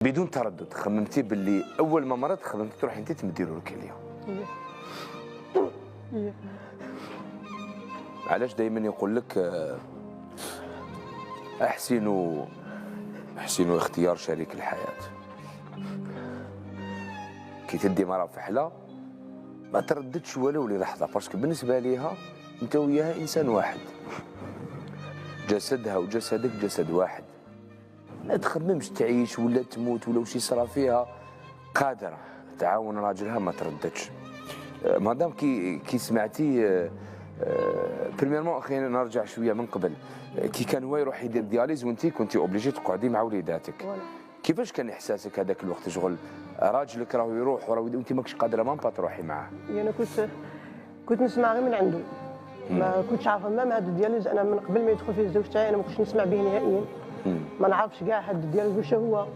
بدون تردد خممتي باللي اول ما مرض خممتي تروحي انت تمدي له الكليه؟ علاش دائما يقول لك احسنوا اختيار شريك الحياه. كي تدي مرأة فحله ما ترددش ولو للحظه، باسكو بالنسبه ليها انت وياها انسان واحد، جسدها وجسدك جسد واحد. ما تخممش تعيش ولا تموت ولا وش يصرى فيها، قادره تعاون راجلها ما ترددش. مادام كي سمعتي بريميرمون خلينا نرجع شويه من قبل. كي كان هو يروح يدير دياليز وانت كنتي اوبليجي تقعدي مع وليداتك، كيفاش كان احساسك هذاك الوقت؟ شغل راجلك راهو يروح وانت ماكش قادره ما تروحي معاه. انا كنت نسمع غير من عنده، ما كنتش عارفه ما هذا الدياليز. انا من قبل ما يدخل في الزوج تاعي انا ما كنتش نسمع به نهائيا، ما نعرفش كاع هذا الدياليز واش هو.